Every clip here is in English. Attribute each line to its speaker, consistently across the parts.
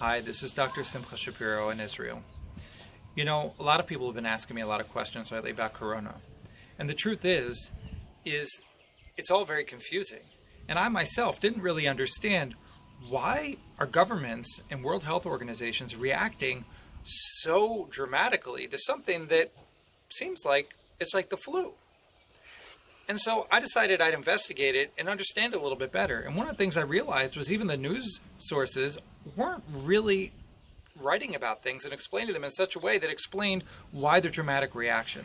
Speaker 1: Hi, this is Dr. Shapiro in Israel. You know, a lot of people have been asking me a lot of questions lately about Corona. And the truth is it's all very confusing. And I myself didn't really understand why are governments and World Health Organizations reacting so dramatically to something that seems like it's like the flu. And so I decided I'd investigate it and understand it a little bit better. And one of the things I realized was even the news sources weren't really writing about things and explaining them in such a way that explained why the dramatic reaction.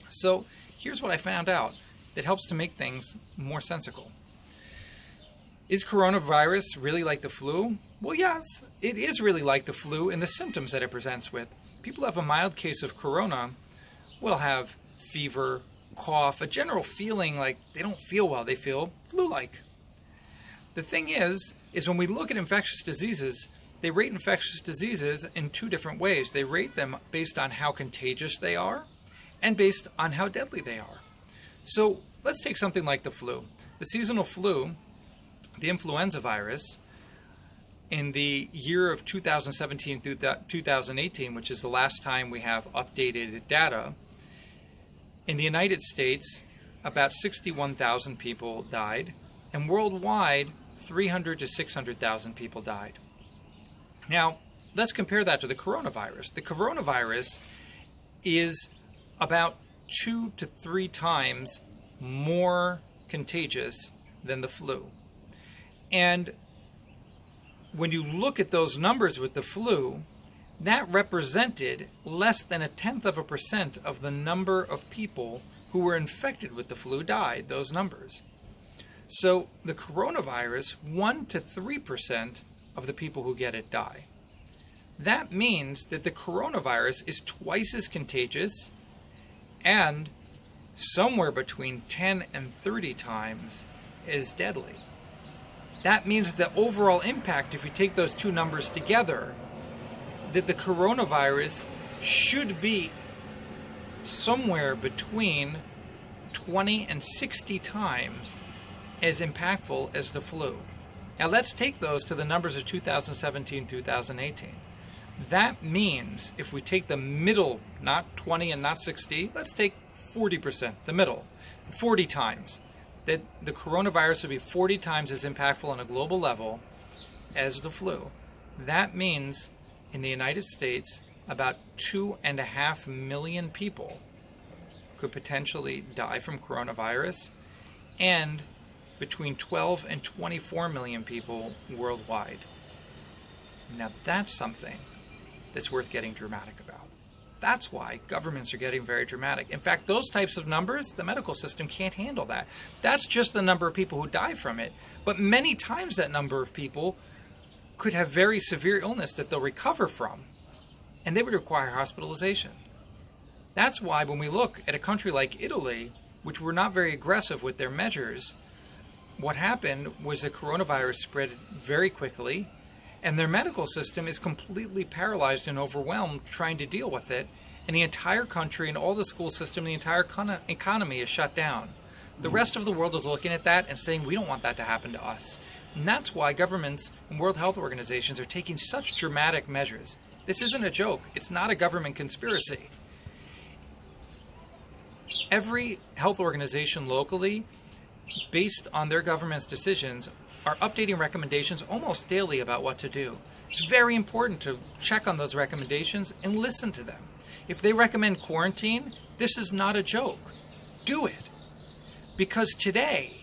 Speaker 1: So here's what I found out that helps to make things more sensical. Is coronavirus really like the flu? Well, yes, it is really like the flu in the symptoms that it presents with. People who have a mild case of corona will have fever, cough, a general feeling like they don't feel well, they feel flu-like. The thing is when we look at infectious diseases, they rate infectious diseases in two different ways. They rate them based on how contagious they are and based on how deadly they are. So let's take something like the flu. The seasonal flu, the influenza virus, in the year of 2017 through 2018, which is the last time we have updated data, in the United States, about 61,000 people died, and worldwide, 300 to 600,000 people died. Now, let's compare that to the coronavirus. The coronavirus is about 2 to 3 times more contagious than the flu. And when you look at those numbers with the flu, that represented less than 0.1% of the number of people who were infected with the flu died, those numbers. So the coronavirus, 1 to 3% of the people who get it die. That means that the coronavirus is twice as contagious and somewhere between 10 and 30 times as deadly. That means the overall impact, if you take those two numbers together, that the coronavirus should be somewhere between 20 and 60 times as impactful as the flu. Now let's take those to the numbers of 2017-2018. That means if we take the middle, not 20 and not 60, let's take 40%, the middle, 40 times. That the coronavirus would be 40 times as impactful on a global level as the flu. That means in the United States, about 2.5 million people could potentially die from coronavirus, and between 12 and 24 million people worldwide. Now that's something that's worth getting dramatic about. That's why governments are getting very dramatic. In fact, those types of numbers, the medical system can't handle that. That's just the number of people who die from it. But many times that number of people could have very severe illness that they'll recover from, and they would require hospitalization. That's why when we look at a country like Italy, which were not very aggressive with their measures, what happened was the coronavirus spread very quickly, and their medical system is completely paralyzed and overwhelmed trying to deal with it, and the entire country and all the school system, the entire economy is shut down. The rest of the world is looking at that and saying, we don't want that to happen to us. And that's why governments and World Health Organizations are taking such dramatic measures. This isn't a joke. It's not a government conspiracy. Every health organization locally, based on their government's decisions, are updating recommendations almost daily about what to do. It's very important to check on those recommendations and listen to them. If they recommend quarantine, this is not a joke. Do it. Because today,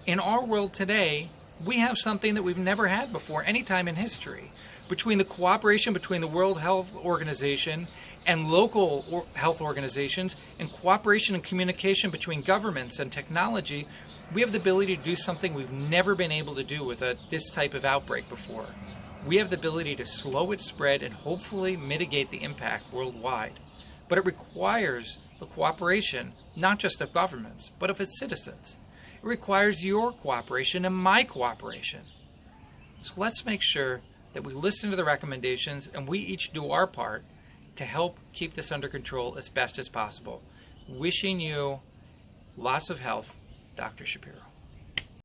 Speaker 1: in our world today, we have something that we've never had before any time in history. Between the cooperation between the World Health Organization and local health organizations, and cooperation and communication between governments and technology, we have the ability to do something we've never been able to do with this type of outbreak before. We have the ability to slow its spread and hopefully mitigate the impact worldwide. But it requires the cooperation, not just of governments, but of its citizens. It requires your cooperation and my cooperation. So let's make sure that we listen to the recommendations and we each do our part to help keep this under control as best as possible. Wishing you lots of health, Dr. Shapiro.